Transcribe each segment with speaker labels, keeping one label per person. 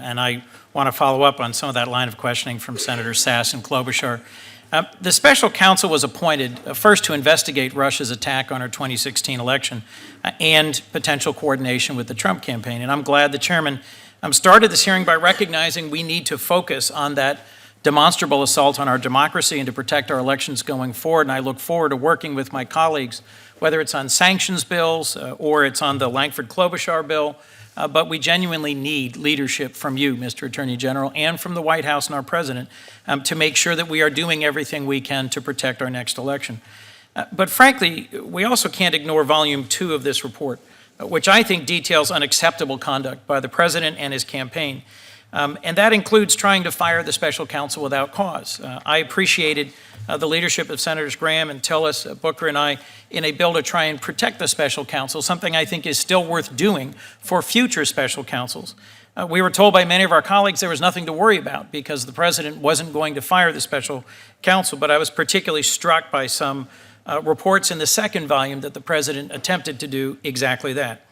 Speaker 1: and I want to follow up on some of that line of questioning from Senator Sass and Klobuchar. The special counsel was appointed first to investigate Russia's attack on our 2016 election and potential coordination with the Trump campaign. And I'm glad the chairman started this hearing by recognizing we need to focus on that demonstrable assault on our democracy and to protect our elections going forward. And I look forward to working with my colleagues, whether it's on sanctions bills or it's on the Lankford-Klobuchar bill. But we genuinely need leadership from you, Mr. Attorney General, and from the White House and our president to make sure that we are doing everything we can to protect our next election. But frankly, we also can't ignore Volume 2 of this report, which I think details unacceptable conduct by the president and his campaign. And that includes trying to fire the special counsel without cause. I appreciated the leadership of Senators Graham and Tillis, Booker, and I in a bill to try and protect the special counsel, something I think is still worth doing for future special counsels. We were told by many of our colleagues there was nothing to worry about because the president wasn't going to fire the special counsel, but I was particularly struck by some reports in the second volume that the president attempted to do exactly that.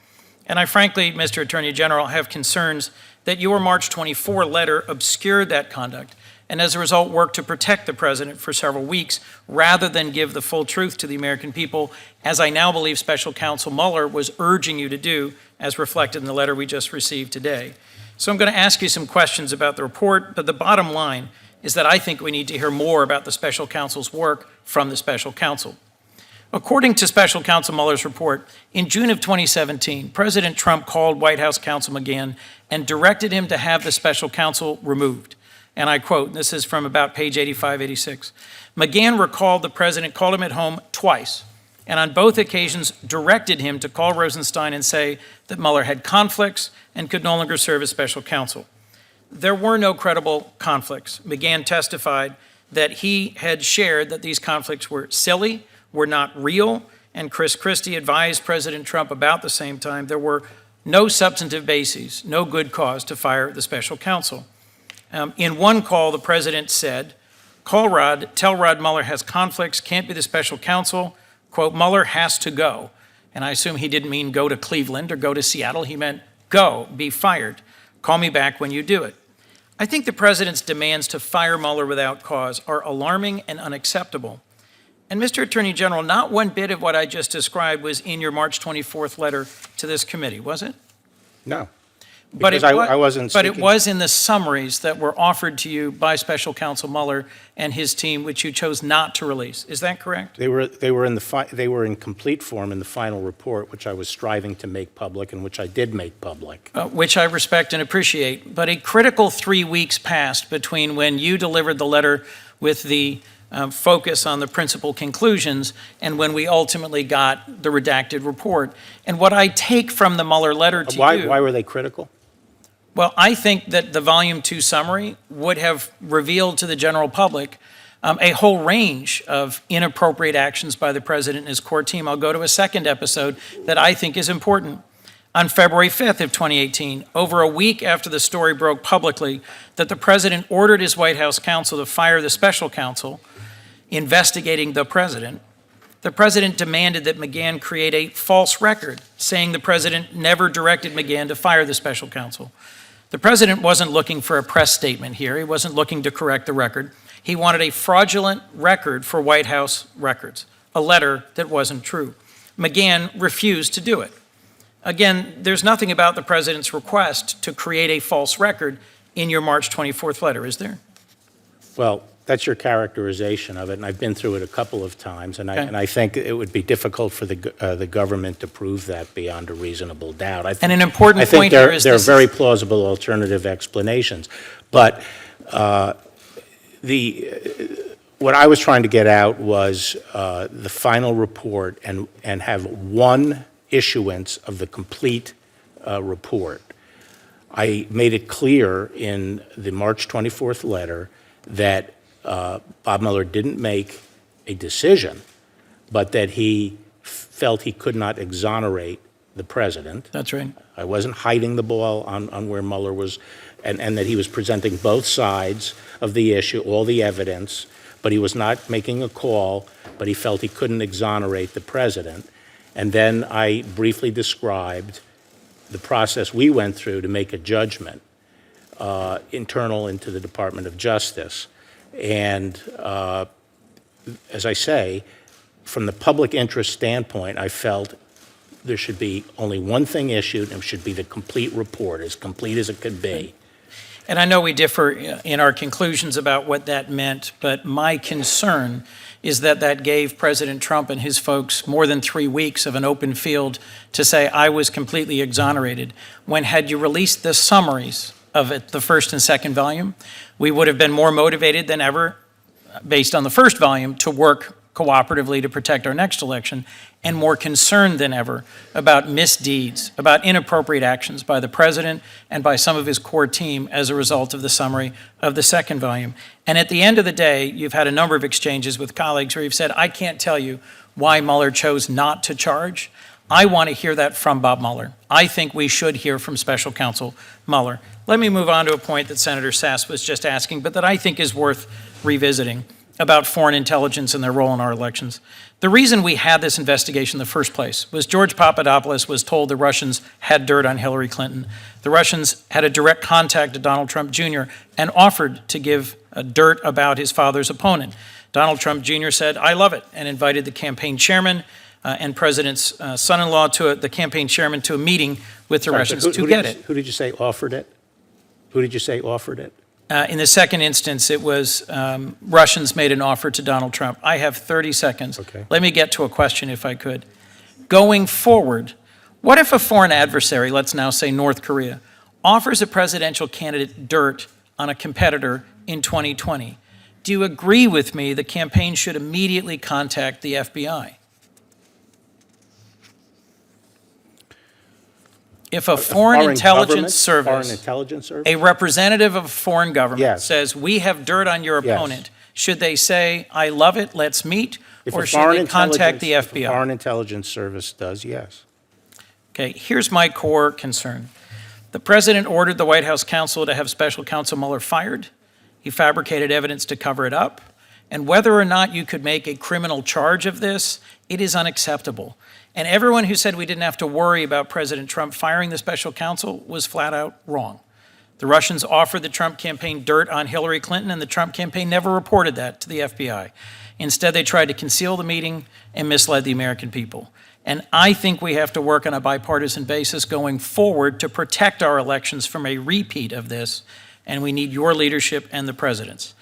Speaker 1: And I frankly, Mr. Attorney General, have concerns that your March 24 letter obscured that conduct and as a result worked to protect the president for several weeks rather than give the full truth to the American people, as I now believe Special Counsel Mueller was urging you to do, as reflected in the letter we just received today. So I'm going to ask you some questions about the report, but the bottom line is that I think we need to hear more about the special counsel's work from the special counsel. According to Special Counsel Mueller's report, in June of 2017, President Trump called White House counsel McGahn and directed him to have the special counsel removed. And I quote, this is from about page 85, 86. McGahn recalled the president called him at home twice, and on both occasions directed him to call Rosenstein and say that Mueller had conflicts and could no longer serve as special counsel. There were no credible conflicts. McGahn testified that he had shared that these conflicts were silly, were not real, and Chris Christie advised President Trump about the same time there were no substantive bases, no good cause to fire the special counsel. In one call, the president said, call Rod, tell Rod Mueller has conflicts, can't be the special counsel, quote, Mueller has to go. And I assume he didn't mean go to Cleveland or go to Seattle, he meant go, be fired. Call me back when you do it. I think the president's demands to fire Mueller without cause are alarming and unacceptable. And Mr. Attorney General, not one bit of what I just described was in your March 24th letter to this committee, was it?
Speaker 2: No,
Speaker 1: But
Speaker 2: because
Speaker 1: it,
Speaker 2: I wasn't
Speaker 1: but
Speaker 2: speaking.
Speaker 1: it was in the summaries that were offered to you by Special Counsel Mueller and his team, which you chose not to release. Is that correct?
Speaker 2: They were in complete form in the final report, which I was striving to make public and which I did make public.
Speaker 1: Which I respect and appreciate. But a critical 3 weeks passed between when you delivered the letter with the focus on the principal conclusions and when we ultimately got the redacted report. And what I take from the Mueller letter to you...
Speaker 2: Why were they critical?
Speaker 1: Well, I think that the Volume 2 summary would have revealed to the general public a whole range of inappropriate actions by the president and his core team. I'll go to a second episode that I think is important. On February 5th of 2018, over a week after the story broke publicly that the president ordered his White House counsel to fire the special counsel investigating the president demanded that McGahn create a false record saying the president never directed McGahn to fire the special counsel. The president wasn't looking for a press statement here. He wasn't looking to correct the record. He wanted a fraudulent record for White House records, a letter that wasn't true. McGahn refused to do it. Again, there's nothing about the president's request to create a false record in your March 24th letter, is there?
Speaker 2: Well, that's your characterization of it, and I've been through it a couple of times, and I think it would be difficult for the government to prove that beyond a reasonable doubt.
Speaker 1: And an important point here is
Speaker 2: there are very plausible alternative explanations, but what I was trying to get out was the final report and have one issuance of the complete report. I made it clear in the March 24th letter that Bob Mueller didn't make a decision, but that he felt he could not exonerate the president.
Speaker 1: That's right.
Speaker 2: I wasn't hiding the ball on where Mueller was, and that he was presenting both sides of the issue, all the evidence, but he was not making a call, but he felt he couldn't exonerate the president. And then I briefly described the process we went through to make a judgment. internal into the Department of Justice. And as I say, from the public interest standpoint, I felt there should be only one thing issued, and it should be the complete report, as complete as it could be.
Speaker 1: And I know we differ in our conclusions about what that meant, but my concern is that that gave President Trump and his folks more than 3 weeks of an open field to say, I was completely exonerated, when had you released the summaries of it, the first and second volume, we would have been more motivated than ever, based on the first volume, to work cooperatively to protect our next election, and more concerned than ever about misdeeds, about inappropriate actions by the president and by some of his core team as a result of the summary of the second volume. And at the end of the day, you've had a number of exchanges with colleagues where you've said, I can't tell you why Mueller chose not to charge. I want to hear that from Bob Mueller. I think we should hear from Special Counsel Mueller. Let me move on to a point that Senator Sass was just asking, but that I think is worth revisiting, about foreign intelligence and their role in our elections. The reason we had this investigation in the first place was George Papadopoulos was told the Russians had dirt on Hillary Clinton. The Russians had a direct contact to Donald Trump Jr. and offered to give dirt about his father's opponent. Donald Trump Jr. said, I love it, and invited the campaign chairman and president's son-in-law the campaign chairman to a meeting with the Russians to get it.
Speaker 2: Who did you say offered it? Who did you say offered it?
Speaker 1: In the second instance, it was Russians made an offer to Donald Trump. I have 30 seconds.
Speaker 2: Okay.
Speaker 1: Let me get to a question, if I could. Going forward, what if a foreign adversary, let's now say North Korea, offers a presidential candidate dirt on a competitor in 2020? Do you agree with me the campaign should immediately contact the FBI? If a foreign intelligence service, a representative of a foreign government,
Speaker 2: Yes.
Speaker 1: says, we have dirt on your
Speaker 2: Yes.
Speaker 1: opponent, should they say, I love it, let's meet, or should they contact the
Speaker 2: If a
Speaker 1: FBI?
Speaker 2: foreign intelligence service does, yes.
Speaker 1: Okay, here's my core concern. The president ordered the White House counsel to have Special Counsel Mueller fired. He fabricated evidence to cover it up. And whether or not you could make a criminal charge of this, it is unacceptable. And everyone who said we didn't have to worry about President Trump firing the special counsel was flat out wrong. The Russians offered the Trump campaign dirt on Hillary Clinton, and the Trump campaign never reported that to the FBI. Instead, they tried to conceal the meeting and misled the American people. And I think we have to work on a bipartisan basis going forward to protect our elections from a repeat of this, and we need your leadership and the president's.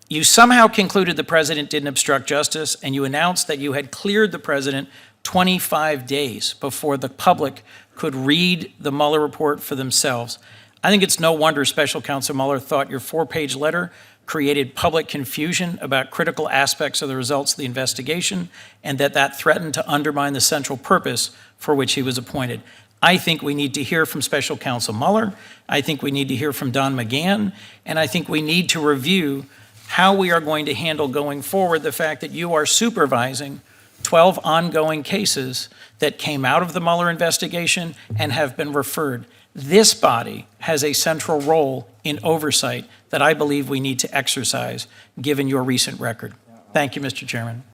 Speaker 1: You somehow concluded the president didn't obstruct justice, and you announced that you had cleared the president 25 days before the public could read the Mueller report for themselves. I think it's no wonder Special Counsel Mueller thought your 4-page letter created public confusion about critical aspects of the results of the investigation, and that threatened to undermine the central purpose for which he was appointed. I think we need to hear from Special Counsel Mueller. I think we need to hear from Don McGahn, and I think we need to review how we are going to handle going forward the fact that you are supervising 12 ongoing cases that came out of the Mueller investigation and have been referred. This body has a central role in oversight that I believe we need to exercise, given your recent record. Thank you, Mr. Chairman.